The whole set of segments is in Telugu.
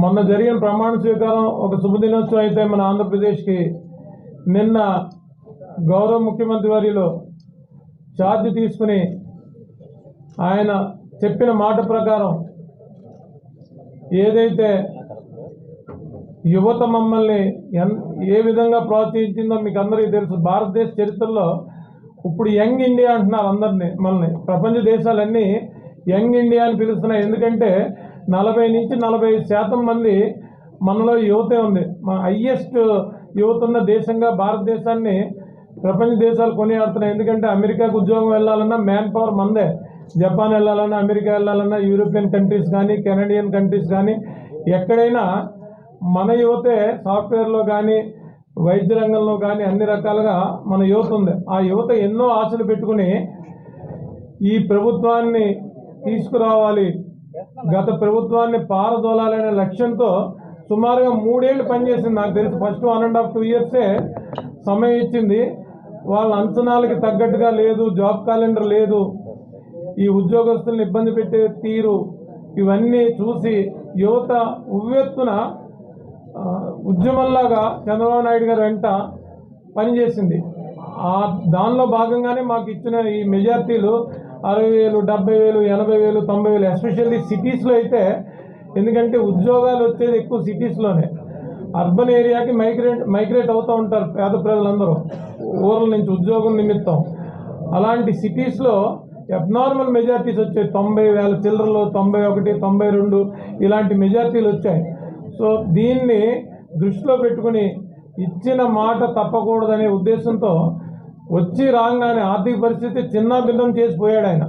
మొన్న జరిగిన ప్రమాణ స్వీకారం ఒక శుభదినోత్సవం అయితే మన ఆంధ్రప్రదేశ్కి నిన్న గౌరవ ముఖ్యమంత్రి వర్యులు ఛార్జ్ తీసుకుని ఆయన చెప్పిన మాట ప్రకారం ఏదైతే యువత మమ్మల్ని ఏ విధంగా ప్రోత్సహించిందో మీకు అందరికీ తెలుసు. భారతదేశ చరిత్రలో ఇప్పుడు యంగ్ ఇండియా అంటున్నారు అందరినీ, మనల్ని ప్రపంచ దేశాలన్నీ యంగ్ ఇండియా అని పిలుస్తున్నాయి. ఎందుకంటే 40 నుంచి 45% మంది మనలో యువతే ఉంది. మన హైయెస్ట్ యువత ఉన్న దేశంగా భారతదేశాన్ని ప్రపంచ దేశాలు కొనియాడుతున్నాయి. ఎందుకంటే అమెరికాకు ఉద్యోగం వెళ్ళాలన్నా మ్యాన్ పవర్ మందే, జపాన్ వెళ్ళాలన్నా, అమెరికా వెళ్ళాలన్నా, యూరోపియన్ కంట్రీస్ కానీ, కెనడియన్ కంట్రీస్ కానీ, ఎక్కడైనా మన యువతే సాఫ్ట్వేర్లో కానీ, వైద్య రంగంలో కానీ అన్ని రకాలుగా మన యువత ఉంది. ఆ యువత ఎన్నో ఆశలు పెట్టుకుని ఈ ప్రభుత్వాన్ని తీసుకురావాలి, గత ప్రభుత్వాన్ని పారదోలాలనే లక్ష్యంతో సుమారుగా 3 ఏళ్ళు పనిచేసింది. నాకు తెలిసి ఫస్ట్ 1.5-2 ఇయర్సే సమయం ఇచ్చింది. వాళ్ళ అంచనాలకి తగ్గట్టుగా లేదు, జాబ్ క్యాలెండర్ లేదు, ఈ ఉద్యోగస్తులను ఇబ్బంది పెట్టే తీరు, ఇవన్నీ చూసి యువత ఉవ్వెత్తున ఉద్యమంలాగా చంద్రబాబు నాయుడు గారు వెంట పనిచేసింది. దానిలో భాగంగానే మాకు ఇచ్చిన ఈ మెజార్టీలు 60,000, 70,000, 80,000, 90,000, ఎస్పెషల్లీ సిటీస్లో అయితే. ఎందుకంటే ఉద్యోగాలు వచ్చేది ఎక్కువ సిటీస్లోనే. అర్బన్ ఏరియాకి మైగ్రేట్ అవుతూ ఉంటారు పేద ప్రజలందరూ ఊర్ల నుంచి ఉద్యోగం నిమిత్తం. అలాంటి సిటీస్లో అబ్నార్మల్ మెజార్టీస్ వచ్చాయి. 90,000 చిల్లరలో 91, 92 ఇలాంటి మెజార్టీలు వచ్చాయి. సో దీన్ని దృష్టిలో పెట్టుకుని ఇచ్చిన మాట తప్పకూడదనే ఉద్దేశంతో వచ్చి రాగానే ఆర్థిక పరిస్థితి చిన్న భిన్నం చేసిపోయాడు ఆయన.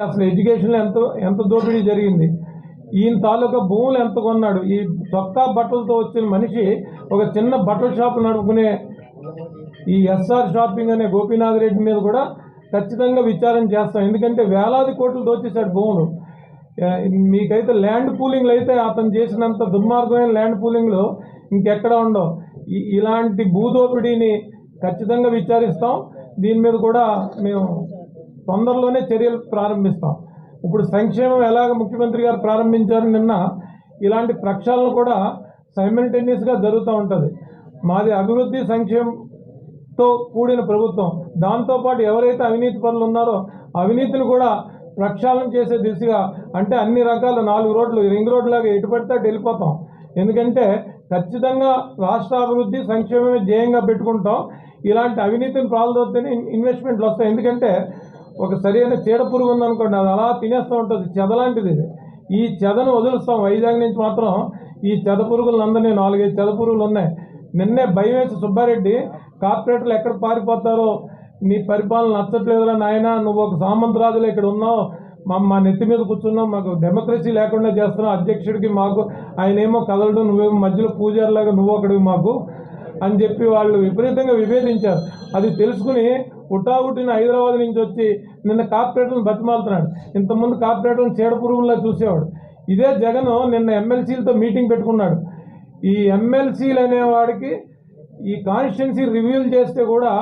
అసలు ఎడ్యుకేషన్లో ఎంత దోపిడీ జరిగింది, ఈయన తాలూకా భూములు ఎంత కొన్నాడు. ఈ చొక్కా బట్టలతో వచ్చిన మనిషి ఒక చిన్న బట్టల షాపు నడుపుకునే ఈ ఎస్ఆర్ షాపింగ్ అనే గోపీనాథ్ రెడ్డి మీద కూడా ఖచ్చితంగా విచారణ చేస్తాం. ఎందుకంటే వేలాది కోట్లు దోచేశాడు భూములు. మీకైతే ల్యాండ్ పూలింగ్లు అయితే అతను చేసినంత దుర్మార్గమైన ల్యాండ్ పూలింగ్లు ఇంకెక్కడ ఉండవు. ఇలాంటి భూదోపిడీని ఖచ్చితంగా విచారిస్తాం. దీని మీద కూడా మేము తొందరలోనే చర్యలు ప్రారంభిస్తాం. ఇప్పుడు సంక్షేమం ఎలాగ ముఖ్యమంత్రి గారు ప్రారంభించారు నిన్న, ఇలాంటి ప్రక్షాళన కూడా సైమల్టేనియస్గా జరుగుతూ ఉంటుంది. మాది అభివృద్ధి సంక్షేమంతో కూడిన ప్రభుత్వం. దాంతోపాటు ఎవరైతే అవినీతి పనులు ఉన్నారో అవినీతిని కూడా ప్రక్షాళన చేసే దిశగా, అంటే అన్ని రకాల 4 రోడ్లు రింగ్ రోడ్ లాగా ఎటు పడితే అటు వెళ్ళిపోతాం. ఎందుకంటే ఖచ్చితంగా రాష్ట్ర అభివృద్ధి సంక్షేమమే ధ్యేయంగా పెట్టుకుంటాం. ఇలాంటి అవినీతిని ప్రాలదొత్తేనే ఇన్వెస్ట్మెంట్లు వస్తాయి. ఎందుకంటే ఒక సరైన చీడ పురుగు ఉందనుకోండి, అది అలా తినేస్తూ ఉంటుంది, చెదలాంటిది. ఈ చెదను వదులుస్తాం. వైజాగ్ నుంచి మాత్రం ఈ చెద పురుగులు అందరినీ 4-5 చెద పురుగులు ఉన్నాయి. నిన్నే భయమేసి సుబ్బారెడ్డి కార్పొరేటర్లు ఎక్కడ పారిపోతారో, నీ పరిపాలన నచ్చట్లేదురా నాయన, నువ్వు ఒక సామంతరాజులు ఇక్కడ ఉన్నావు, మా నెత్తి మీద కూర్చున్నావు, మాకు డెమోక్రసీ లేకుండా చేస్తున్నావు, అధ్యక్షుడికి మాకు ఆయనేమో కదలడు, నువ్వేమో మధ్యలో పూజారిలాగా నువ్వు ఒకడివి మాకు అని చెప్పి వాళ్ళు విపరీతంగా విభేదించారు. అది తెలుసుకుని పుట్టిన హైదరాబాద్ నుంచి వచ్చి నిన్న కార్పొరేటర్లను బతిమాలుతున్నాడు. ఇంతకుముందు కార్పొరేటర్లను చీడ పురుగుల్లా చూసేవాడు. ఇదే జగన్ నిన్న ఎమ్మెల్సీలతో మీటింగ్ పెట్టుకున్నాడు. ఈ ఎమ్మెల్సీలు అనేవాడికి ఈ కాన్స్టిట్యున్సీ రివ్యూలు చేస్తే కూడా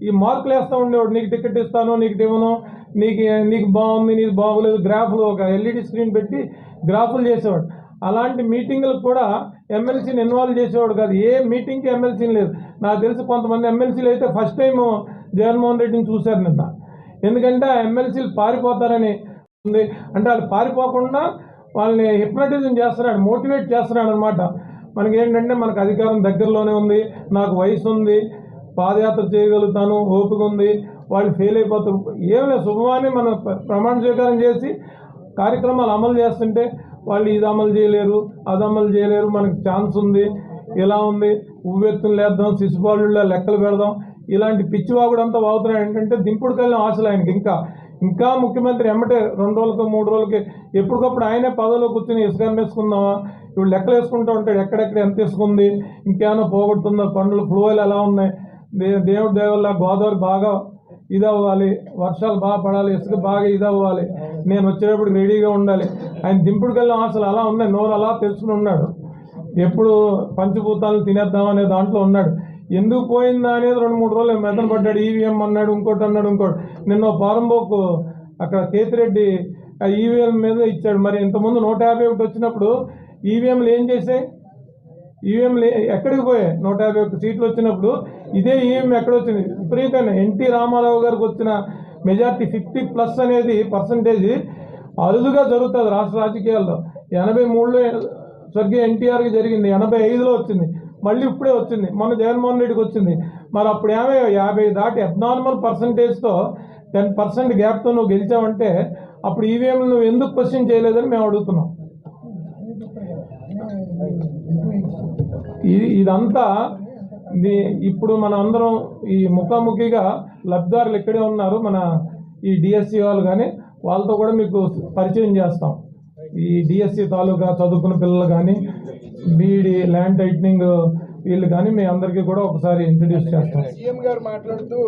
ఈ మార్కులు వేస్తూ ఉండేవాడు. నీకు టికెట్ ఇస్తాను, నీకు ఇవ్వను, నీకు బాగుంది, నీకు బాగోలేదు, గ్రాఫ్లు ఒక ఎల్ఈడి స్క్రీన్ పెట్టి గ్రాఫులు చేసేవాడు. అలాంటి మీటింగులకు కూడా ఎమ్మెల్సీని ఇన్వాల్వ్ చేసేవాడు కాదు. ఏ మీటింగ్కి ఎమ్మెల్సీని లేదు. నాకు తెలిసి కొంతమంది ఎమ్మెల్సీలు అయితే ఫస్ట్ టైం జగన్మోహన్ రెడ్డిని చూశారు నిన్న. ఎందుకంటే ఆ ఎమ్మెల్సీలు పారిపోతారని ఉంది. అంటే వాళ్ళు పారిపోకుండా వాళ్ళని హిప్నటిజం చేస్తున్నాడు, మోటివేట్ చేస్తున్నాడు అనమాట. మనకేంటంటే మనకు అధికారం దగ్గరలోనే ఉంది, నాకు వయసు ఉంది, పాదయాత్ర చేయగలుగుతాను, ఓపిక ఉంది, వాళ్ళు ఫెయిల్ అయిపోతారు. ఏం లేదు, శుభమాని మనం ప్రమాణ స్వీకారం చేసి కార్యక్రమాలు అమలు చేస్తుంటే వాళ్ళు ఇది అమలు చేయలేరు, అది అమలు చేయలేరు, మనకు ఛాన్స్ ఉంది, ఇలా ఉంది, ఉవ్వెత్తులు లేద్దాం, శిశుపాలుళ్ళ లెక్కలు పెడదాం, ఇలాంటి పిచ్చివాగుడంతా వాగుతున్నాడు. ఏంటంటే దింపుడు కలిగిన ఆశలు ఆయనకి. ఇంకా ముఖ్యమంత్రి ఎమ్మటే 2 రోజులకి 3 రోజులకి ఎప్పటికప్పుడు ఆయనే పదవిలో కూర్చొని ఇసుక అమ్మేసుకుందామా, ఇప్పుడు లెక్కలు వేసుకుంటూ ఉంటాడు, ఎక్కడెక్కడ ఎంత ఇసుకుంది, ఇంకేమైనా పోగొడుతుందా, పనులు ఫ్లోలు ఎలా ఉన్నాయి, దేవుడి దేవల్ల గోదావరి బాగా ఇదవ్వాలి, వర్షాలు బాగా పడాలి, ఇసుక బాగా ఇదవ్వాలి, నేను వచ్చేటప్పుడు రెడీగా ఉండాలి. ఆయన దింపుడు కలిగిన ఆశలు అలా ఉన్నాయి. నోరు అలా తెలుసుకుని ఉన్నాడు. ఎప్పుడు పంచభూతాలను తినేద్దాం అనే దాంట్లో ఉన్నాడు. ఎందుకు పోయిందా అనేది 2-3 రోజులు మెదన పడ్డాడు. ఈవీఎం అన్నాడు, ఇంకోటి. నిన్న పారంబోకు అక్కడ కేతిరెడ్డి ఈవీఎం మీద ఇచ్చాడు. మరి ఇంతకుముందు 151 వచ్చినప్పుడు ఈవీఎంలు ఏం చేసాయి? ఈవీఎంలు ఎక్కడికి పోయాయి? 151 సీట్లు వచ్చినప్పుడు ఇదే ఈవీఎం ఎక్కడ వచ్చింది? విపరీతంగా ఎన్టీ రామారావు గారికి వచ్చిన మెజార్టీ 50+ అనేది పర్సంటేజ్ అరుదుగా జరుగుతుంది రాష్ట్ర రాజకీయాల్లో. 83లో స్వర్గీయ ఎన్టీఆర్కి జరిగింది, 85లో వచ్చింది, మళ్ళీ ఇప్పుడే వచ్చింది, మొన్న జగన్మోహన్ రెడ్డికి వచ్చింది. మరి అప్పుడు ఏమే 50 దాటి అబ్నార్మల్ పర్సంటేజ్తో 10% గ్యాప్తో నువ్వు గెలిచావంటే అప్పుడు ఈవీఎంలు నువ్వు ఎందుకు క్వశ్చన్ చేయలేదని మేము అడుగుతున్నాం. ఇదంతా ఇప్పుడు మన అందరం ఈ ముఖాముఖిగా లబ్ధిదారులు ఇక్కడే ఉన్నారు, మన ఈ డిఎస్సి వాళ్ళు కానీ వాళ్ళతో కూడా మీకు పరిచయం చేస్తాం. ఈ డిఎస్సి తాలూకా చదువుకున్న పిల్లలు కానీ బీఈడి ల్యాండ్ టైటనింగ్ వీళ్ళు కానీ మీ అందరికీ కూడా ఒకసారి ఇంట్రడ్యూస్ చేస్తాం. సీఎం గారు మాట్లాడుతూ